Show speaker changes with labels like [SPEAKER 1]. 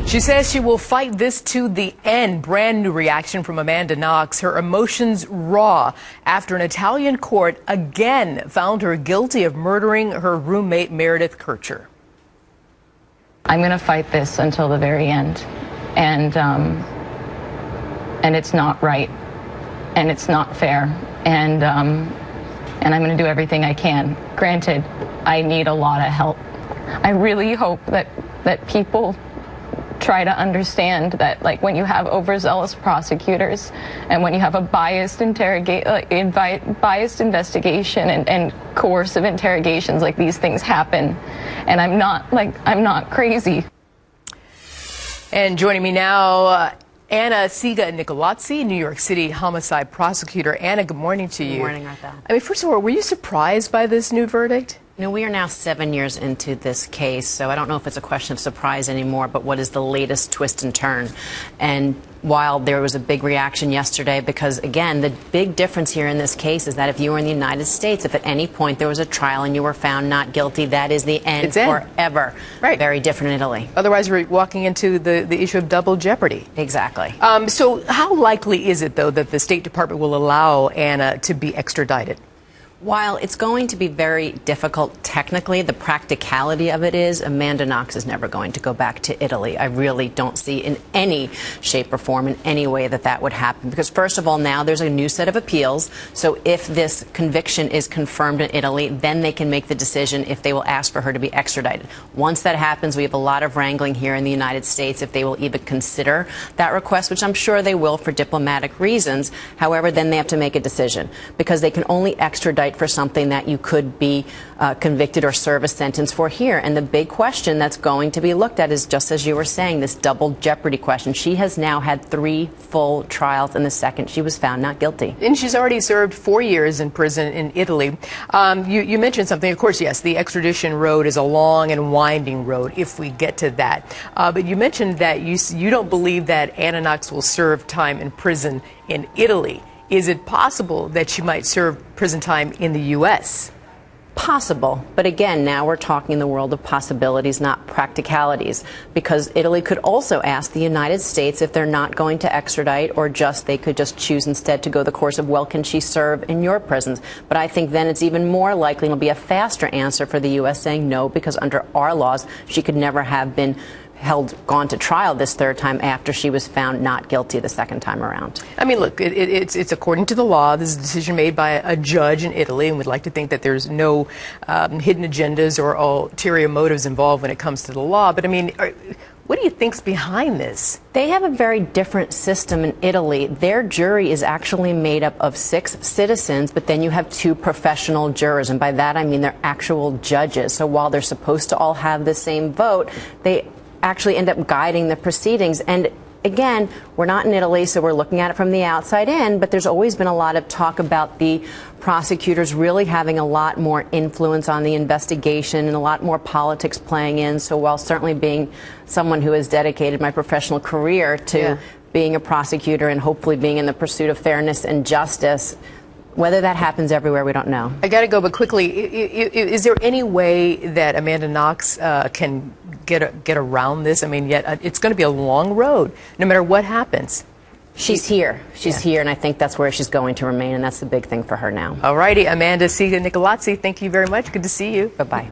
[SPEAKER 1] She says she will fight this to the end. Brand new reaction from Amanda Knox. Her emotions raw after an Italian court again found her guilty of murdering her roommate Meredith Kircher.
[SPEAKER 2] I'm going to fight this until the very end, and it's not right, and it's not fair, and I'm going to do everything I can. Granted, I need a lot of help. I really hope that people try to understand that, like, when you have overzealous prosecutors and when you have a biased investigation and coercive interrogations, like, these things happen. And I'm not crazy.
[SPEAKER 1] And joining me now, Anna Siga-Nicolazzi, New York City homicide prosecutor. Anna, good morning to you.
[SPEAKER 3] Good morning, Martha.
[SPEAKER 1] I mean, first of all, were you surprised by this new verdict?
[SPEAKER 3] You know, we are now 7 years into this case, so I don't know if it's a question of surprise anymore, but what is the latest twist and turn? And while there was a big reaction yesterday, because, again, the big difference here in this case is that if you were in the United States, if at any point there was a trial and you were found not guilty, that is the end forever. Right. Very different in Italy.
[SPEAKER 1] Otherwise, we're walking into the issue of double jeopardy.
[SPEAKER 3] Exactly.
[SPEAKER 1] So how likely is it, though, that the State Department will allow Anna to be extradited?
[SPEAKER 3] While it's going to be very difficult technically, the practicality of it is Amanda Knox is never going to go back to Italy. I really don't see in any shape or form, in any way, that would happen. Because first of all, now there's a new set of appeals. So if this conviction is confirmed in Italy, then they can make the decision if they will ask for her to be extradited. Once that happens, we have a lot of wrangling here in the United States if they will even consider that request, which I'm sure they will for diplomatic reasons. However, then they have to make a decision, because they can only extradite for something that you could be convicted or serve a sentence for here. And the big question that's going to be looked at is, just as you were saying, this double jeopardy question. She has now had 3 full trials, and the second she was found not guilty.
[SPEAKER 1] And she's already served 4 years in prison in Italy. You mentioned something. Of course, yes, the extradition road is a long and winding road if we get to that. But you mentioned that you don't believe that Anna Knox will serve time in prison in Italy. Is it possible that she might serve prison time in the U.S.?
[SPEAKER 3] Possible. But again, now we're talking in the world of possibilities, not practicalities, because Italy could also ask the United States if they're not going to extradite, or they could just choose instead to go the course of, well, can she serve in your prisons? But I think then it's even more likely, and it'll be a faster answer for the U.S. saying no, because under our laws, she could never have been gone to trial this third time after she was found not guilty the second time around.
[SPEAKER 1] I mean, look, it's according to the law. This is a decision made by a judge in Italy, and we'd like to think that there's no hidden agendas or ulterior motives involved when it comes to the law. But I mean, what do you think's behind this?
[SPEAKER 3] They have a very different system in Italy. Their jury is actually made up of 6 citizens, but then you have 2 professional jurors, and by that I mean they're actual judges. So while they're supposed to all have the same vote, they actually end up guiding the proceedings. And again, we're not in Italy, so we're looking at it from the outside in, but there's always been a lot of talk about the prosecutors really having a lot more influence on the investigation and a lot more politics playing in. So while certainly being someone who has dedicated my professional career to being a prosecutor and hopefully being in the pursuit of fairness and justice, whether that happens everywhere, we don't know.
[SPEAKER 1] I got to go, but quickly, is there any way that Amanda Knox can get around this? I mean, yet it's going to be a long road, no matter what happens.
[SPEAKER 3] She's here. She's here, and I think that's where she's going to remain, and that's the big thing for her now.
[SPEAKER 1] All righty, Amanda Siga-Nicolazzi, thank you very much. Good to see you.
[SPEAKER 3] Bye-bye.